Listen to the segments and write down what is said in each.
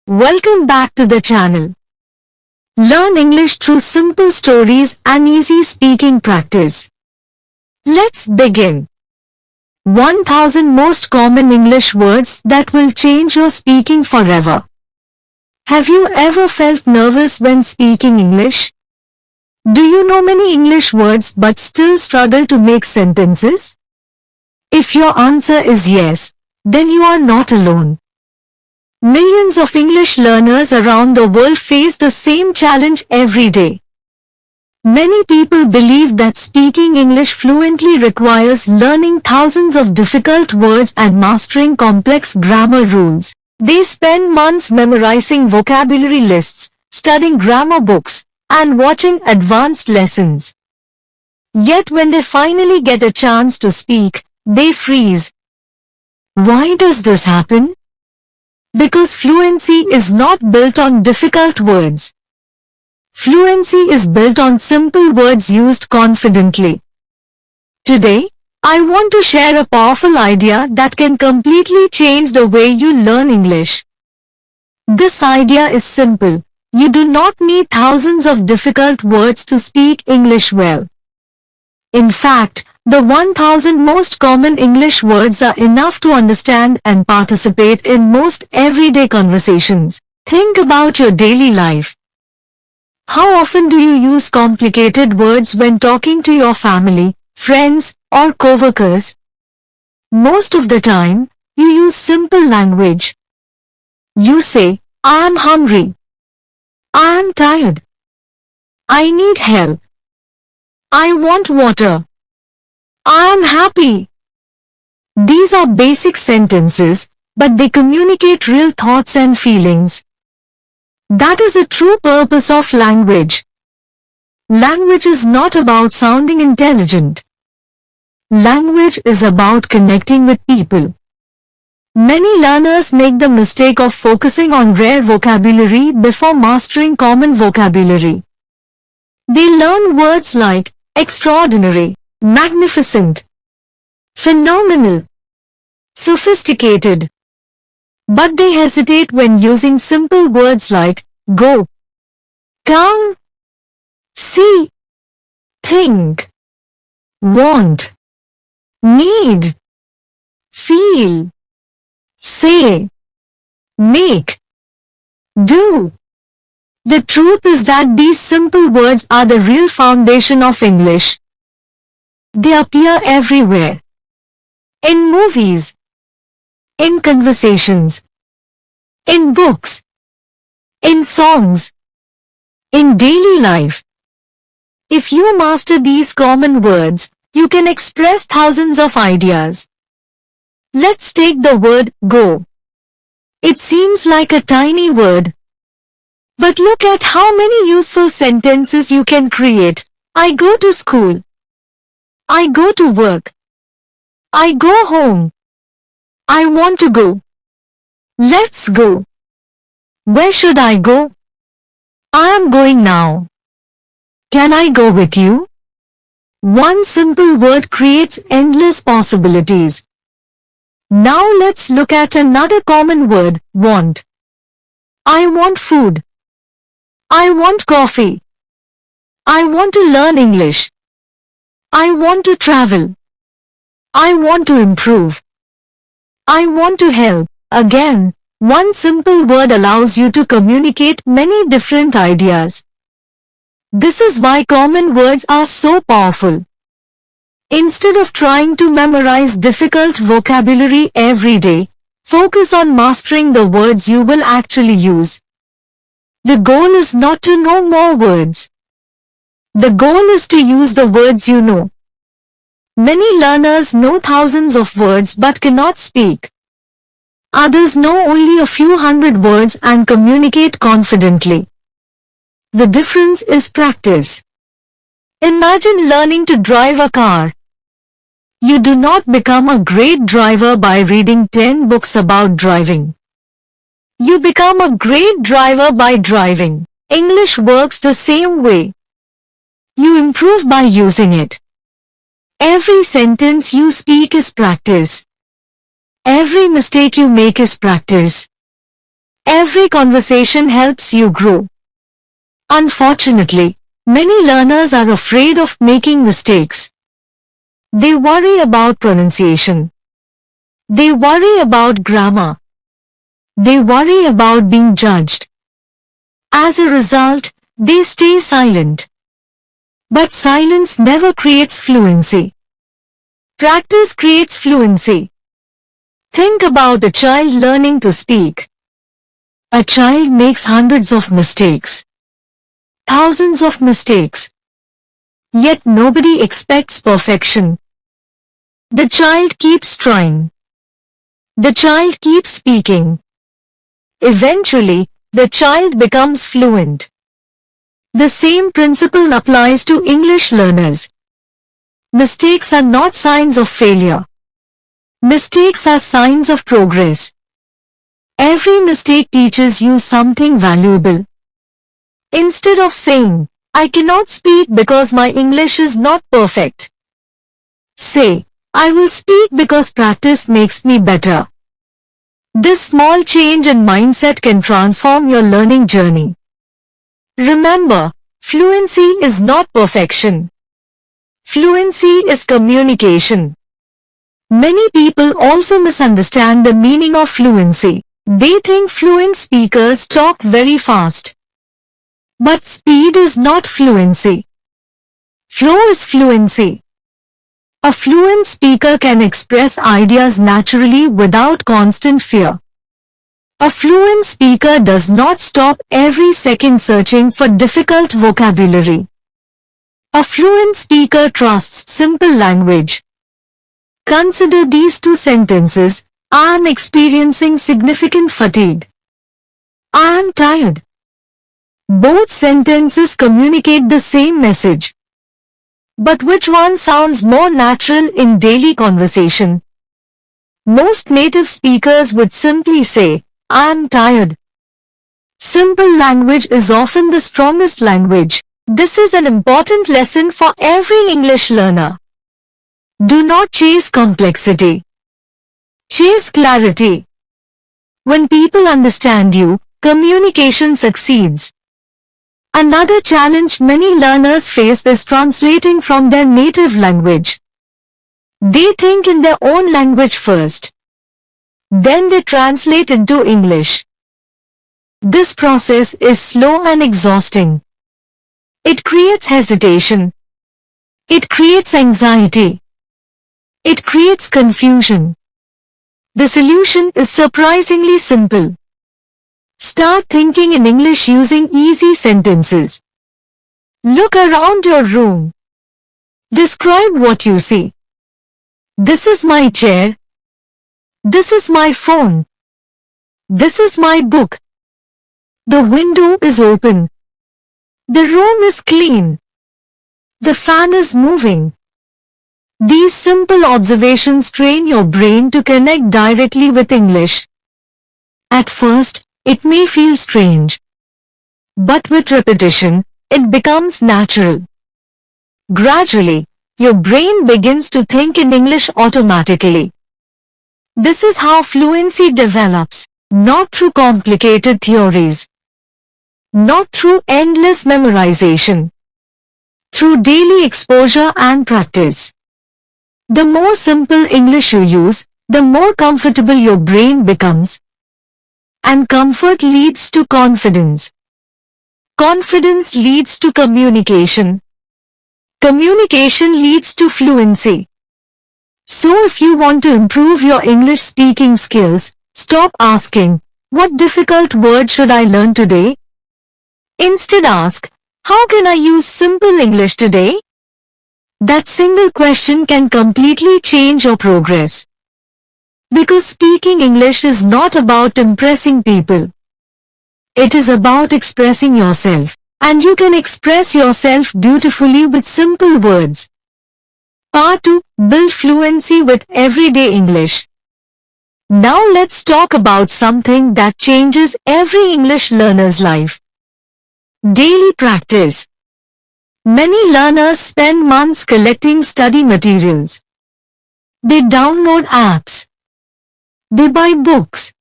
Welcome back to the channel. Learn English through simple stories and easy speaking practice. Let's begin. 1000 most common English words that will change your speaking forever. Have you ever felt nervous when speaking English? Do you know many English words but still struggle to make sentences? If your answer is yes, then you are not alone. Millions of English learners around the world face the same challenge every day. Many people believe that speaking English fluently requires learning thousands of difficult words and mastering complex grammar rules. They spend months memorizing vocabulary lists, studying grammar books, and watching advanced lessons. Yet when they finally get a chance to speak, they freeze. Why does this happen? Because fluency is not built on difficult words. Fluency is built on simple words used confidently. Today, I want to share a powerful idea that can completely change the way you learn English. This idea is simple. You do not need thousands of difficult words to speak English well. In fact, the 1000 most common English words are enough to understand and participate in most everyday conversations. Think about your daily life. How often do you use complicated words when talking to your family, friends, or coworkers? Most of the time, you use simple language. You say, I am hungry. I am tired. I need help. I want water. I am happy. These are basic sentences, but they communicate real thoughts and feelings. That is the true purpose of language. Language is not about sounding intelligent. Language is about connecting with people. Many learners make the mistake of focusing on rare vocabulary before mastering common vocabulary. They learn words like extraordinary, magnificent, phenomenal, sophisticated. But they hesitate when using simple words like go, come, see, think, want, need, feel, say, make, do. The truth is that these simple words are the real foundation of English. They appear everywhere. In movies, in conversations, in books, in songs, in daily life. If you master these common words, you can express thousands of ideas. Let's take the word go. It seems like a tiny word. But look at how many useful sentences you can create. I go to school. I go to work. I go home. I want to go. Let's go. Where should I go? I am going now. Can I go with you? One simple word creates endless possibilities. Now let's look at another common word, want. I want food. I want coffee. I want to learn English. I want to travel. I want to improve. I want to help. Again, one simple word allows you to communicate many different ideas. This is why common words are so powerful. Instead of trying to memorize difficult vocabulary every day, focus on mastering the words you will actually use. The goal is not to know more words. The goal is to use the words you know. Many learners know thousands of words but cannot speak. Others know only a few hundred words and communicate confidently. The difference is practice. Imagine learning to drive a car. You do not become a great driver by reading 10 books about driving. You become a great driver by driving. English works the same way. You improve by using it. Every sentence you speak is practice. Every mistake you make is practice. Every conversation helps you grow. Unfortunately, many learners are afraid of making mistakes. They worry about pronunciation. They worry about grammar. They worry about being judged. As a result, they stay silent. But silence never creates fluency. Practice creates fluency. Think about a child learning to speak. A child makes hundreds of mistakes. Thousands of mistakes. Yet nobody expects perfection. The child keeps trying. The child keeps speaking. Eventually, the child becomes fluent. The same principle applies to English learners. Mistakes are not signs of failure. Mistakes are signs of progress. Every mistake teaches you something valuable. Instead of saying, I cannot speak because my English is not perfect, say, I will speak because practice makes me better. This small change in mindset can transform your learning journey. Remember, fluency is not perfection. Fluency is communication. Many people also misunderstand the meaning of fluency. They think fluent speakers talk very fast. But speed is not fluency. Flow is fluency. A fluent speaker can express ideas naturally without constant fear. A fluent speaker does not stop every second searching for difficult vocabulary. A fluent speaker trusts simple language. Consider these two sentences. I am experiencing significant fatigue. I am tired. Both sentences communicate the same message. But which one sounds more natural in daily conversation? Most native speakers would simply say, I am tired. Simple language is often the strongest language. This is an important lesson for every English learner. Do not chase complexity. Chase clarity. When people understand you, communication succeeds. Another challenge many learners face is translating from their native language. They think in their own language first. Then they translate into English. This process is slow and exhausting. It creates hesitation. It creates anxiety. It creates confusion. The solution is surprisingly simple. Start thinking in English using easy sentences. Look around your room. Describe what you see. This is my chair. This is my phone. This is my book. The window is open. The room is clean. The fan is moving. These simple observations train your brain to connect directly with English. At first, it may feel strange. But with repetition, it becomes natural. Gradually, your brain begins to think in English automatically. This is how fluency develops, not through complicated theories, not through endless memorization, through daily exposure and practice. The more simple English you use, the more comfortable your brain becomes. And comfort leads to confidence. Confidence leads to communication. Communication leads to fluency. So if you want to improve your English speaking skills, stop asking, what difficult word should I learn today? Instead ask, how can I use simple English today? That single question can completely change your progress. Because speaking English is not about impressing people. It is about expressing yourself. And you can express yourself beautifully with simple words. Part 2. Build fluency with everyday English. Now let's talk about something that changes every English learner's life. Daily practice. Many learners spend months collecting study materials. They download apps. They buy books.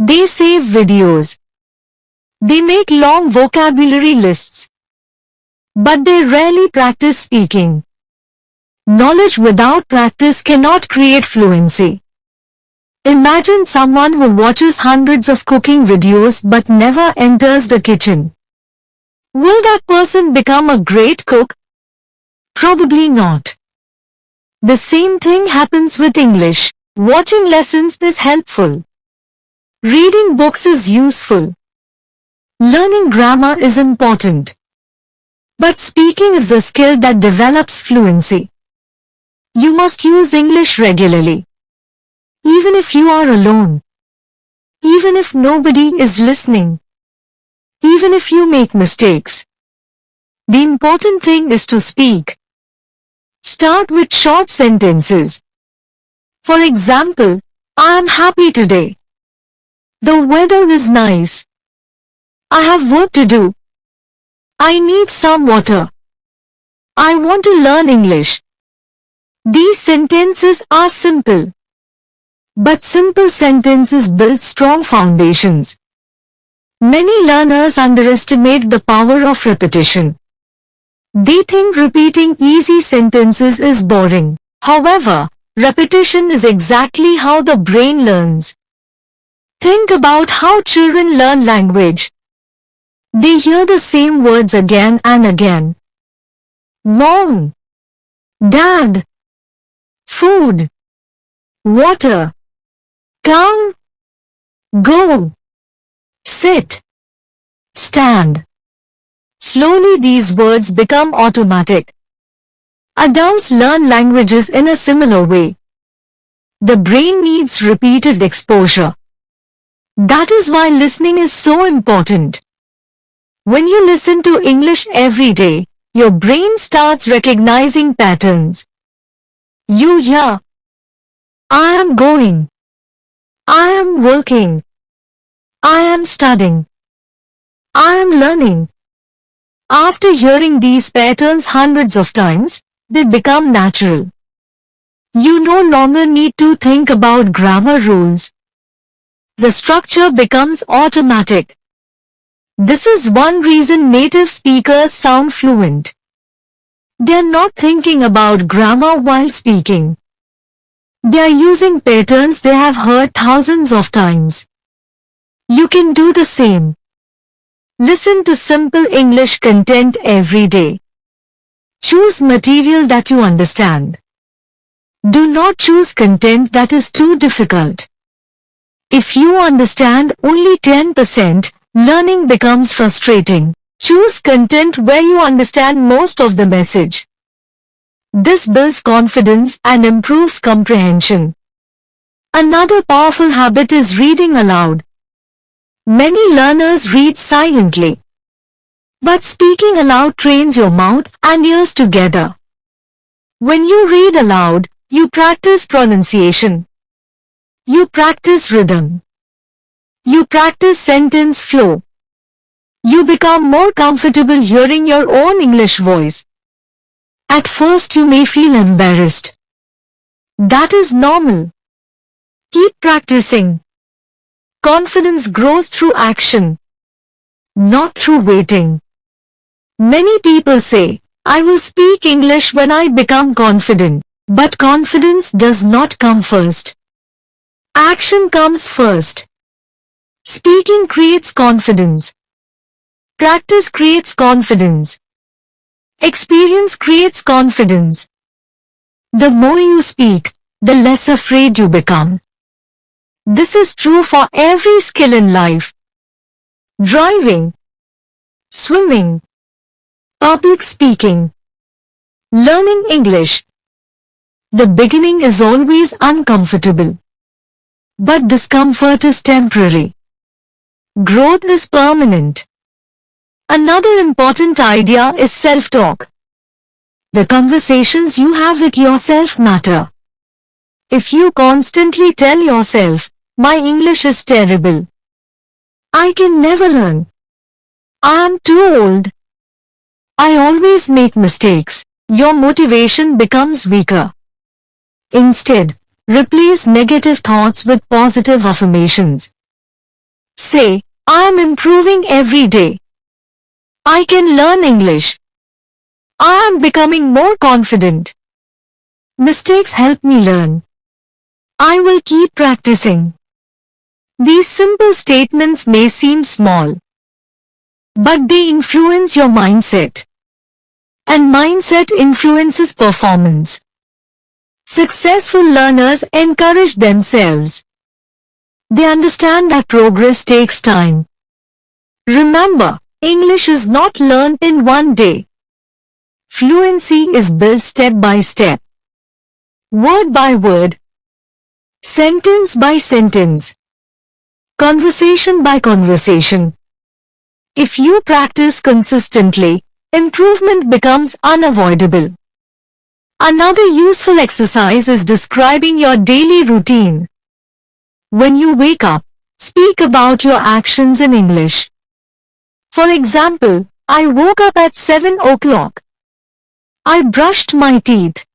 They save videos. They make long vocabulary lists. But they rarely practice speaking. Knowledge without practice cannot create fluency. Imagine someone who watches hundreds of cooking videos but never enters the kitchen. Will that person become a great cook? Probably not. The same thing happens with English. Watching lessons is helpful. Reading books is useful. Learning grammar is important. But speaking is the skill that develops fluency. You must use English regularly. Even if you are alone. Even if nobody is listening. Even if you make mistakes. The important thing is to speak. Start with short sentences. For example, I am happy today. The weather is nice. I have work to do. I need some water. I want to learn English. These sentences are simple. But simple sentences build strong foundations. Many learners underestimate the power of repetition. They think repeating easy sentences is boring. However, repetition is exactly how the brain learns. Think about how children learn language. They hear the same words again and again. Mom, Dad, food, water, come, go, sit, stand. Slowly these words become automatic. Adults learn languages in a similar way. The brain needs repeated exposure. That is why listening is so important. When you listen to English every day, your brain starts recognizing patterns. You hear, I am going. I am working. I am studying. I am learning. After hearing these patterns hundreds of times, they become natural. You no longer need to think about grammar rules. The structure becomes automatic. This is one reason native speakers sound fluent. They are not thinking about grammar while speaking. They are using patterns they have heard thousands of times. You can do the same. Listen to simple English content every day. Choose material that you understand. Do not choose content that is too difficult. If you understand only 10%, learning becomes frustrating. Choose content where you understand most of the message. This builds confidence and improves comprehension. Another powerful habit is reading aloud. Many learners read silently. But speaking aloud trains your mouth and ears together. When you read aloud, you practice pronunciation. You practice rhythm. You practice sentence flow. You become more comfortable hearing your own English voice. At first you may feel embarrassed. That is normal. Keep practicing. Confidence grows through action, not through waiting. Many people say, I will speak English when I become confident. But confidence does not come first. Action comes first. Speaking creates confidence. Practice creates confidence. Experience creates confidence. The more you speak, the less afraid you become. This is true for every skill in life. Driving, swimming, public speaking, learning English. The beginning is always uncomfortable. But discomfort is temporary. Growth is permanent. Another important idea is self-talk. The conversations you have with yourself matter. If you constantly tell yourself, my English is terrible. I can never learn. I am too old. I always make mistakes. Your motivation becomes weaker. Instead, replace negative thoughts with positive affirmations. Say, I am improving every day. I can learn English. I am becoming more confident. Mistakes help me learn. I will keep practicing. These simple statements may seem small, but they influence your mindset. And mindset influences performance. Successful learners encourage themselves. They understand that progress takes time. Remember, English is not learned in one day. Fluency is built step by step, word by word, sentence by sentence, conversation by conversation. If you practice consistently, improvement becomes unavoidable. Another useful exercise is describing your daily routine. When you wake up, speak about your actions in English. For example, I woke up at 7 o'clock. I brushed my teeth.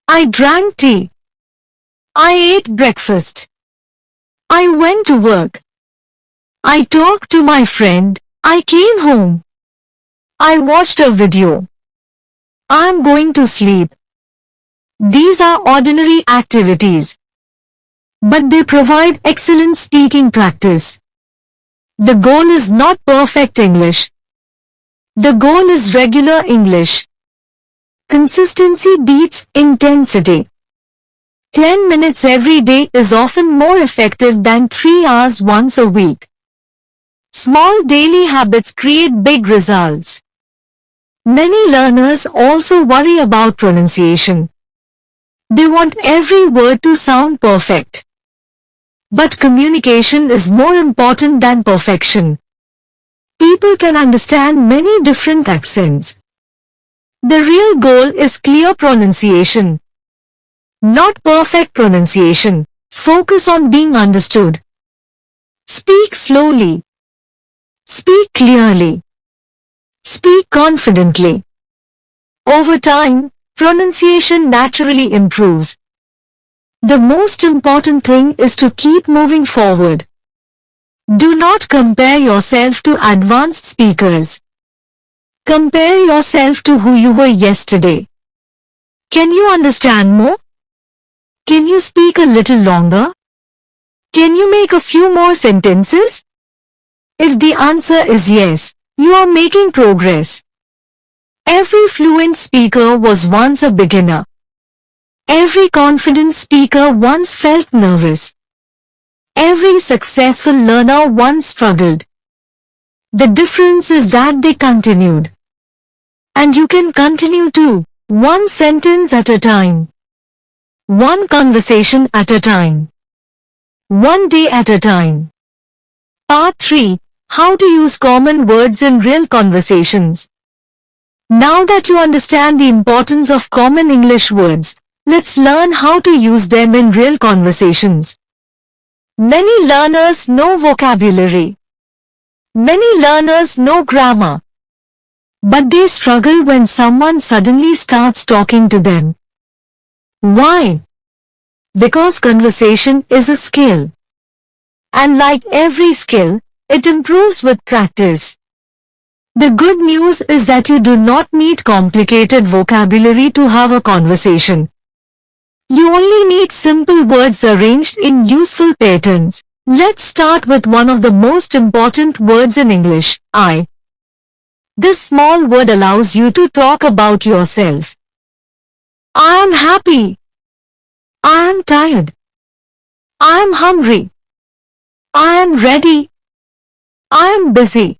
I drank tea. I ate breakfast. I went to work. I talked to my friend. I came home. I watched a video. I'm going to sleep. These are ordinary activities, but they provide excellent speaking practice. The goal is not perfect English. The goal is regular English. Consistency beats intensity. 10 minutes every day is often more effective than 3 hours once a week. Small daily habits create big results. Many learners also worry about pronunciation. They want every word to sound perfect. But communication is more important than perfection. People can understand many different accents. The real goal is clear pronunciation, not perfect pronunciation. Focus on being understood. Speak slowly. Speak clearly. Speak confidently. Over time, pronunciation naturally improves. The most important thing is to keep moving forward. Do not compare yourself to advanced speakers. Compare yourself to who you were yesterday. Can you understand more? Can you speak a little longer? Can you make a few more sentences? If the answer is yes, you are making progress. Every fluent speaker was once a beginner. Every confident speaker once felt nervous. Every successful learner once struggled. The difference is that they continued. And you can continue too, one sentence at a time. One conversation at a time. One day at a time. Part 3. How to use common words in real conversations. Now that you understand the importance of common English words, let's learn how to use them in real conversations. Many learners know vocabulary. Many learners know grammar. But they struggle when someone suddenly starts talking to them. Why? Because conversation is a skill. And like every skill, it improves with practice. The good news is that you do not need complicated vocabulary to have a conversation. You only need simple words arranged in useful patterns. Let's start with one of the most important words in English, I. This small word allows you to talk about yourself. I am happy. I am tired. I am hungry. I am ready. I am busy.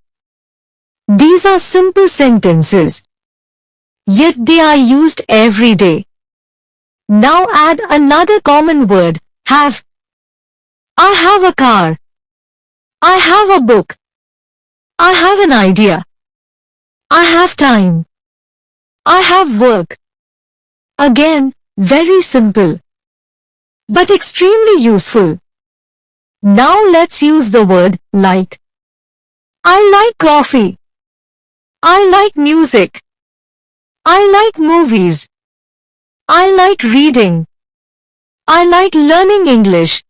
These are simple sentences, yet they are used every day. Now add another common word, have. I have a car. I have a book. I have an idea. I have time. I have work. Again, very simple, but extremely useful. Now let's use the word like. I like coffee. I like music. I like movies. I like reading. I like learning English.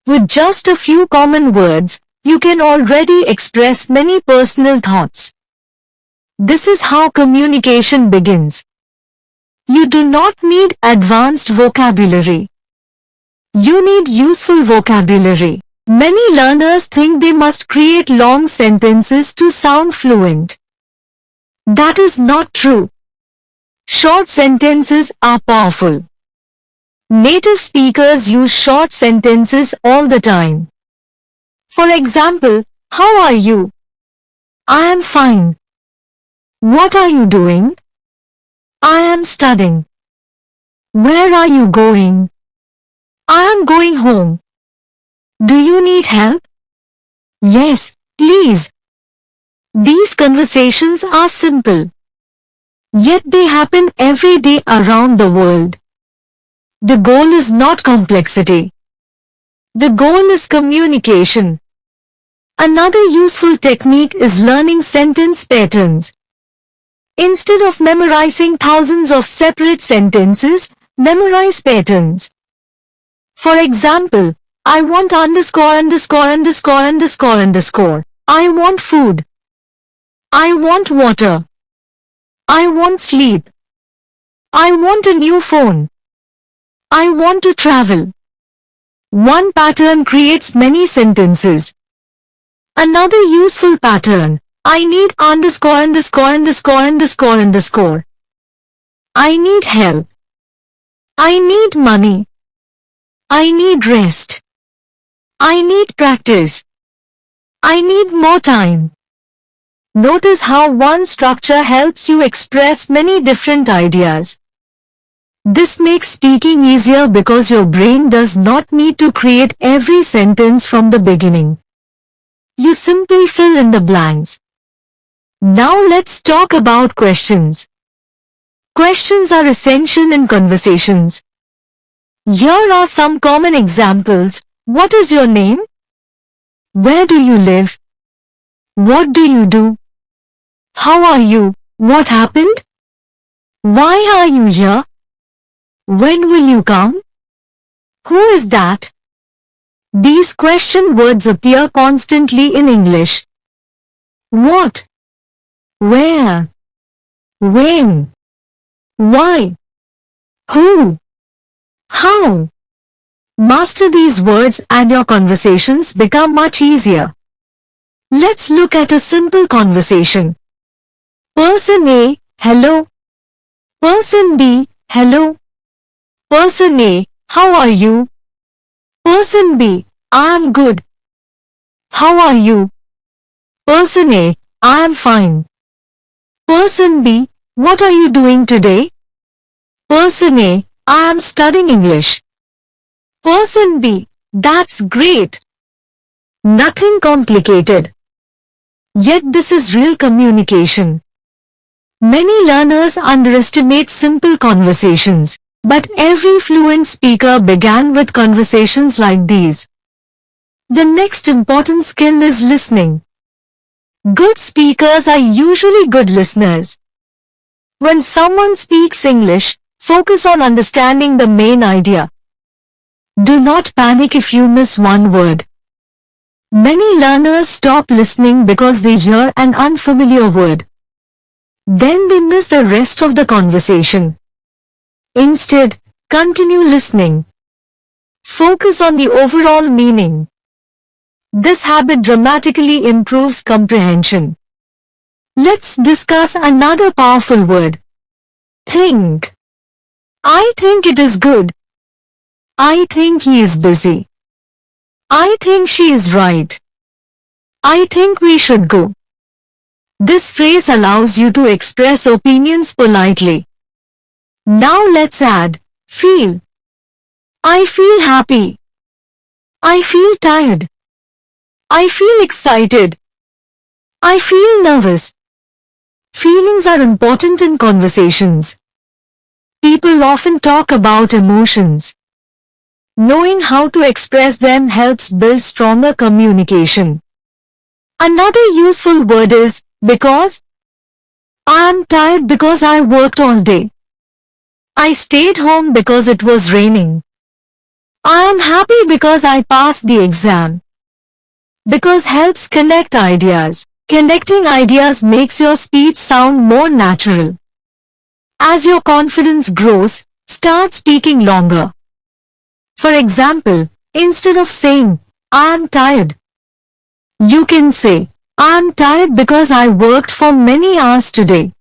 With just a few common words, you can already express many personal thoughts. This is how communication begins. You do not need advanced vocabulary. You need useful vocabulary. Many learners think they must create long sentences to sound fluent. That is not true. Short sentences are powerful. Native speakers use short sentences all the time. For example, how are you? I am fine. What are you doing? I am studying. Where are you going? I am going home. Do you need help? Yes, please. These conversations are simple. Yet they happen every day around the world. The goal is not complexity. The goal is communication. Another useful technique is learning sentence patterns. Instead of memorizing thousands of separate sentences, memorize patterns. For example, I want underscore underscore underscore underscore underscore. I want food. I want water. I want sleep. I want a new phone. I want to travel. One pattern creates many sentences. Another useful pattern. I need underscore underscore underscore underscore underscore. I need help. I need money. I need rest. I need practice. I need more time. Notice how one structure helps you express many different ideas. This makes speaking easier because your brain does not need to create every sentence from the beginning. You simply fill in the blanks. Now let's talk about questions. Questions are essential in conversations. Here are some common examples. What is your name? Where do you live? What do you do? How are you? What happened? Why are you here? When will you come? Who is that? These question words appear constantly in English. What? Where? When? Why? Who? How? Master these words and your conversations become much easier. Let's look at a simple conversation. Person A, hello. Person B, hello. Person A, how are you? Person B, I am good. How are you? Person A, I am fine. Person B, what are you doing today? Person A, I am studying English. Person B, that's great. Nothing complicated. Yet this is real communication. Many learners underestimate simple conversations, but every fluent speaker began with conversations like these. The next important skill is listening. Good speakers are usually good listeners. When someone speaks English, focus on understanding the main idea. Do not panic if you miss one word. Many learners stop listening because they hear an unfamiliar word. Then they miss the rest of the conversation. Instead, continue listening. Focus on the overall meaning. This habit dramatically improves comprehension. Let's discuss another powerful word. Think. I think it is good. I think he is busy. I think she is right. I think we should go. This phrase allows you to express opinions politely. Now let's add, feel. I feel happy. I feel tired. I feel excited. I feel nervous. Feelings are important in conversations. People often talk about emotions. Knowing how to express them helps build stronger communication. Another useful word is because. I am tired because I worked all day. I stayed home because it was raining. I am happy because I passed the exam. Because helps connect ideas. Connecting ideas makes your speech sound more natural. As your confidence grows, start speaking longer. For example, instead of saying, I am tired, you can say, I am tired because I worked for many hours today.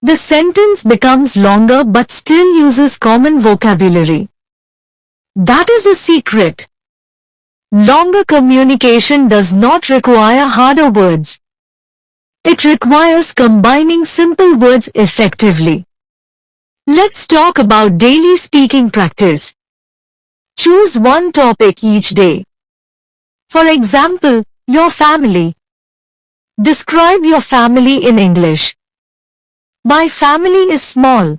The sentence becomes longer but still uses common vocabulary. That is the secret. Longer communication does not require harder words. It requires combining simple words effectively. Let's talk about daily speaking practice. Choose one topic each day. For example, your family. Describe your family in English. My family is small.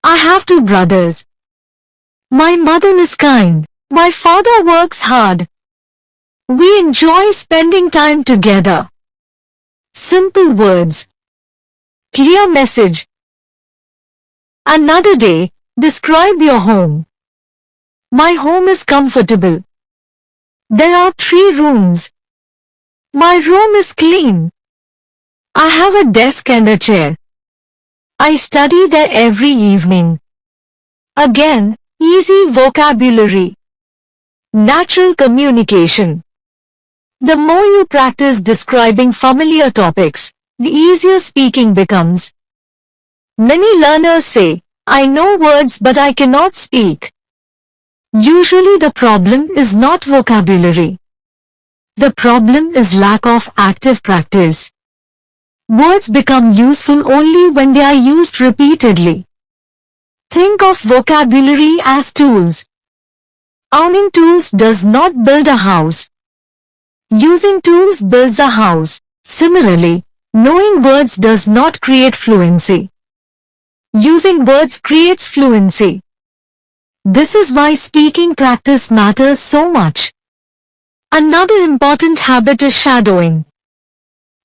I have 2 brothers. My mother is kind. My father works hard. We enjoy spending time together. Simple words. Clear message. Another day, describe your home. My home is comfortable. There are 3 rooms. My room is clean. I have a desk and a chair. I study there every evening. Again, easy vocabulary. Natural communication. The more you practice describing familiar topics, the easier speaking becomes. Many learners say, I know words but I cannot speak. Usually the problem is not vocabulary. The problem is lack of active practice. Words become useful only when they are used repeatedly. Think of vocabulary as tools. Owning tools does not build a house. Using tools builds a house. Similarly, knowing words does not create fluency. Using words creates fluency. This is why speaking practice matters so much. Another important habit is shadowing.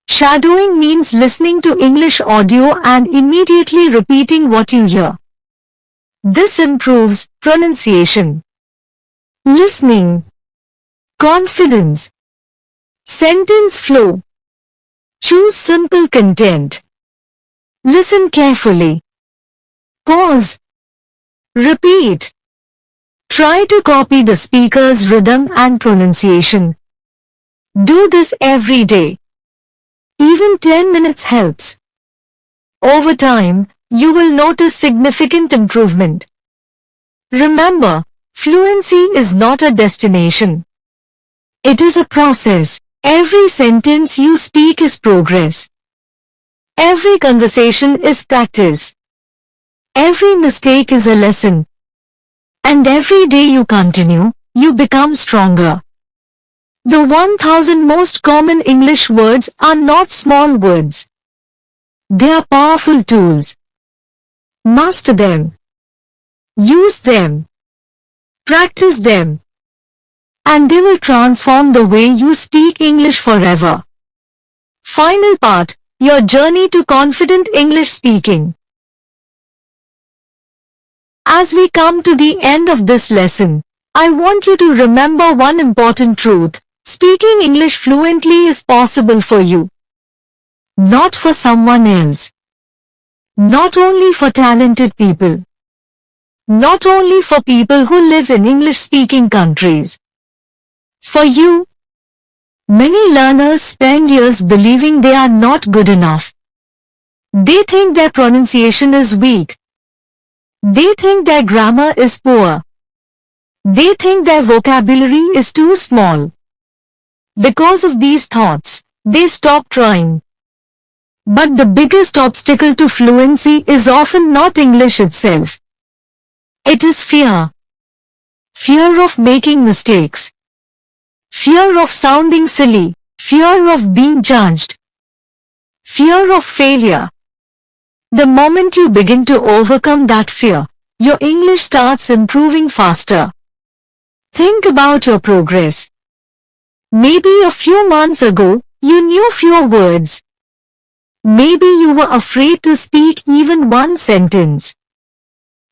Shadowing means listening to English audio and immediately repeating what you hear. This improves pronunciation, listening, confidence, sentence flow. Choose simple content. Listen carefully. Pause. Repeat. Try to copy the speaker's rhythm and pronunciation. Do this every day. Even 10 minutes helps. Over time, you will notice significant improvement. Remember, fluency is not a destination. It is a process. Every sentence you speak is progress. Every conversation is practice. Every mistake is a lesson. And every day you continue, you become stronger. The 1000 most common English words are not small words. They are powerful tools. Master them. Use them. Practice them. And they will transform the way you speak English forever. Final part, your journey to confident English speaking. As we come to the end of this lesson, I want you to remember one important truth. Speaking English fluently is possible for you. Not for someone else. Not only for talented people. Not only for people who live in English-speaking countries. For you. Many learners spend years believing they are not good enough. They think their pronunciation is weak. They think their grammar is poor. They think their vocabulary is too small. Because of these thoughts, they stop trying. But the biggest obstacle to fluency is often not English itself. It is fear. Fear of making mistakes. Fear of sounding silly. Fear of being judged. Fear of failure. The moment you begin to overcome that fear, your English starts improving faster. Think about your progress. Maybe a few months ago, you knew fewer words. Maybe you were afraid to speak even one sentence.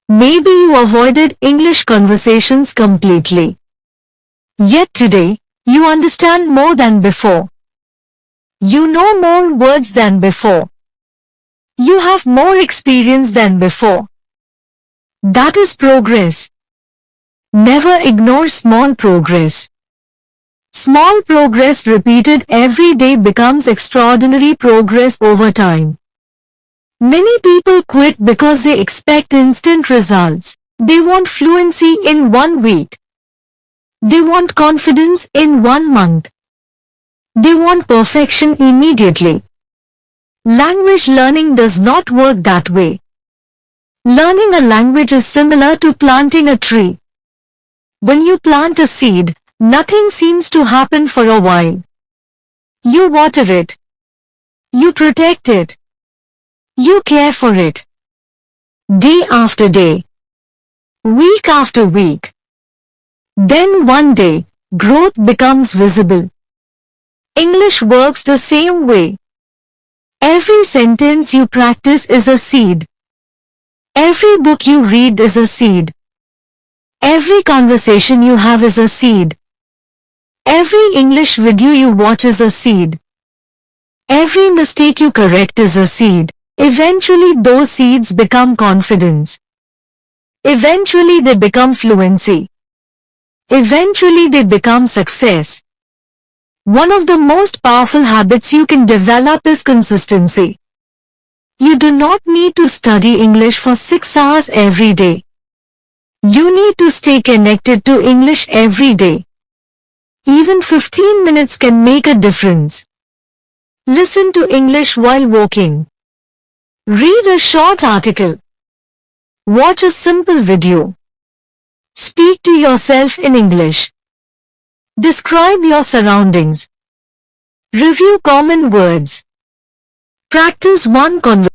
Maybe you avoided English conversations completely. Yet today, you understand more than before. You know more words than before. You have more experience than before. That is progress. Never ignore small progress. Small progress repeated every day becomes extraordinary progress over time. Many people quit because they expect instant results. They want fluency in 1 week. They want confidence in 1 month. They want perfection immediately. Language learning does not work that way. Learning a language is similar to planting a tree. When you plant a seed, nothing seems to happen for a while. You water it. You protect it. You care for it. Day after day. Week after week. Then one day, growth becomes visible. English works the same way. Every sentence you practice is a seed. Every book you read is a seed. Every conversation you have is a seed. Every English video you watch is a seed. Every mistake you correct is a seed. Eventually those seeds become confidence. Eventually they become fluency. Eventually they become success. One of the most powerful habits you can develop is consistency. You do not need to study English for 6 hours every day. You need to stay connected to English every day. Even 15 minutes can make a difference. Listen to English while walking. Read a short article. Watch a simple video. Speak to yourself in English. Describe your surroundings. Review common words. Practice one conversation.